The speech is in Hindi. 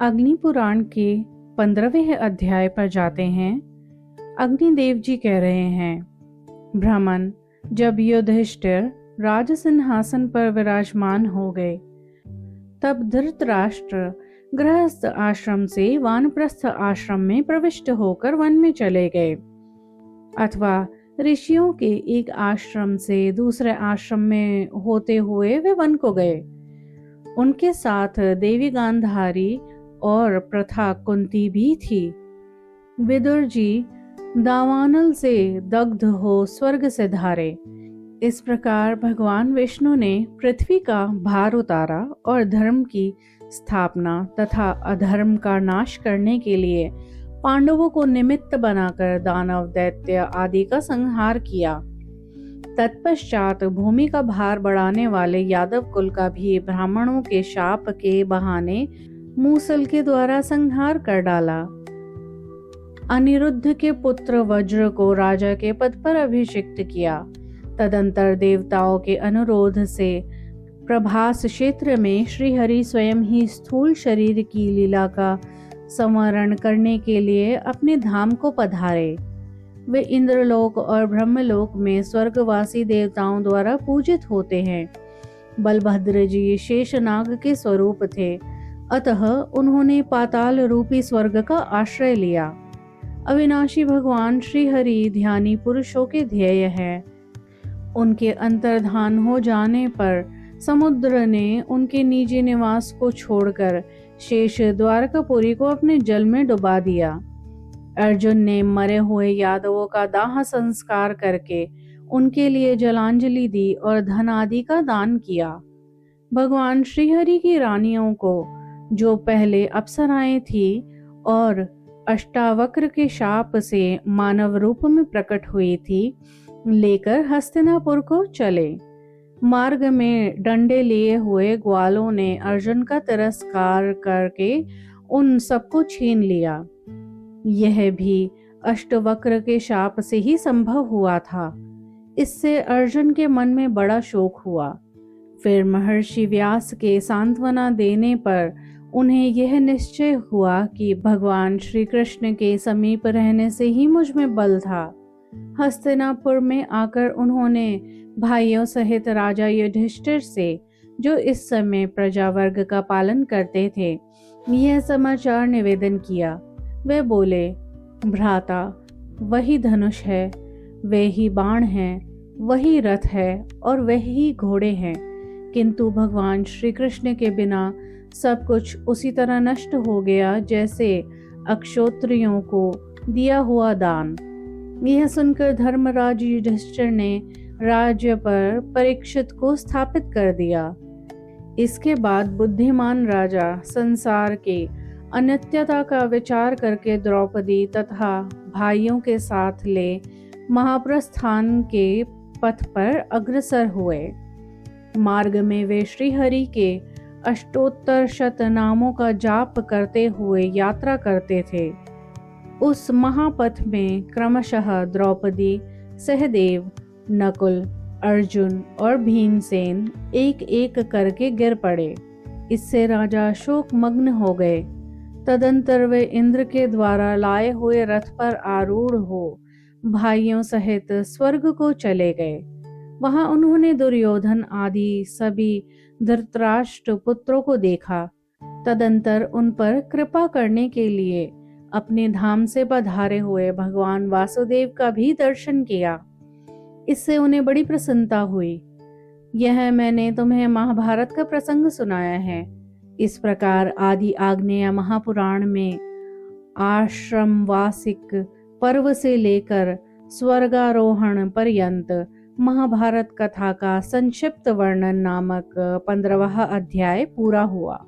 अग्नि पुराण के 15वें अध्याय पर जाते हैं। अग्निदेव जी कह रहे हैं, ब्राह्मण, जब युधिष्ठिर राज सिंहासन पर विराजमान हो गए, तब धृतराष्ट्र गृहस्थ आश्रम से वानप्रस्थ आश्रम में प्रविष्ट होकर वन में चले गए, अथवा ऋषियों के एक आश्रम से दूसरे आश्रम में होते हुए वे वन को गए। उनके साथ देवी गांधारी और प्रथा कुंती भी थी। विदुर जी दावानल से दग्ध हो स्वर्ग से धारे। इस प्रकार भगवान विष्णु ने पृथ्वी का भार उतारा और धर्म की स्थापना तथा अधर्म का नाश करने के लिए पांडवों को निमित्त बनाकर दानव, दैत्य आदि का संहार किया। तत्पश्चात भूमि का भार बढ़ाने वाले यादव कुल का भी ब्राह्मणों के शाप के बहाने मूसल के द्वारा संहार कर डाला। अनिरुद्ध के पुत्र वज्र को राजा के पद पर अभिषिक्त किया। तदंतर देवताओं के अनुरोध से प्रभास क्षेत्र में श्रीहरि स्वयं ही स्थूल शरीर की लीला का संवरण करने के लिए अपने धाम को पधारे। वे इंद्रलोक और ब्रह्मलोक में स्वर्गवासी देवताओं द्वारा पूजित होते हैं। बलभद्र जी शेषनाग के स्वरूप थे, अतः उन्होंने पाताल रूपी स्वर्ग का आश्रय लिया। अविनाशी भगवान श्री हरि ध्यानी पुरुषों के ध्येय है। उनके अंतर्धान हो जाने पर समुद्र ने उनके निजी निवास को छोड़कर शेष द्वारकापुरी को अपने जल में डुबा दिया। अर्जुन ने मरे हुए यादवों का दाह संस्कार करके उनके लिए जलांजलि दी और धन आदि का दान किया। भगवान श्रीहरि की रानियों को, जो पहले अप्सराएं थी और अष्टावक्र के शाप से मानव रूप में प्रकट हुई थी, लेकर हस्तिनापुर को चले। मार्ग में डंडे लिए हुए ग्वालों ने अर्जुन का तिरस्कार करके उन सबको छीन लिया। यह भी अष्टवक्र के शाप से ही संभव हुआ था। इससे अर्जुन के मन में बड़ा शोक हुआ। फिर महर्षि व्यास के सांत्वना देने पर उन्हें यह निश्चय हुआ कि भगवान श्री कृष्ण के समीप रहने से ही मुझ में बल था। हस्तिनापुर में आकर उन्होंने भाइयों सहित राजा युधिष्ठिर से, जो इस समय प्रजावर्ग का पालन करते थे, यह समाचार निवेदन किया। वे बोले, भ्राता, वही धनुष है, वे ही बाण हैं, वही रथ है और वही घोड़े हैं, किंतु भगवान श्री कृष्ण के बिना सब कुछ उसी तरह नष्ट हो गया जैसे अक्षोत्रियों को दिया हुआ दान। यह सुनकर धर्मराज युधिष्ठिर ने राज्य पर परीक्षित को स्थापित कर दिया। इसके बाद बुद्धिमान राजा संसार के अनित्यता का विचार करके द्रौपदी तथा भाइयों के साथ ले महाप्रस्थान के पथ पर अग्रसर हुए। मार्ग में वे श्रीहरि के अष्टोत्तर शत नामों का जाप करते हुए यात्रा करते थे। उस महापथ में क्रमशः द्रौपदी, सहदेव, नकुल, अर्जुन और भीमसेन एक एक करके गिर पड़े। इससे राजा शोक मग्न हो गए। तदंतर वे इंद्र के द्वारा लाए हुए रथ पर आरूढ़ हो भाइयों सहित स्वर्ग को चले गए। वहां उन्होंने दुर्योधन आदि सभी धृतराष्ट्र पुत्रों को देखा। तदंतर उन पर कृपा करने के लिए अपने धाम से पधारे हुए भगवान वासुदेव का भी दर्शन किया। इससे उन्हें बड़ी प्रसन्नता हुई। यह मैंने तुम्हें महाभारत का प्रसंग सुनाया है। इस प्रकार आदि आग्नेय महापुराण में आश्रम वासिक पर्व से लेकर स्वर्गारोहण पर्यंत महाभारत कथा का संक्षिप्त वर्णन नामक 15वां अध्याय पूरा हुआ।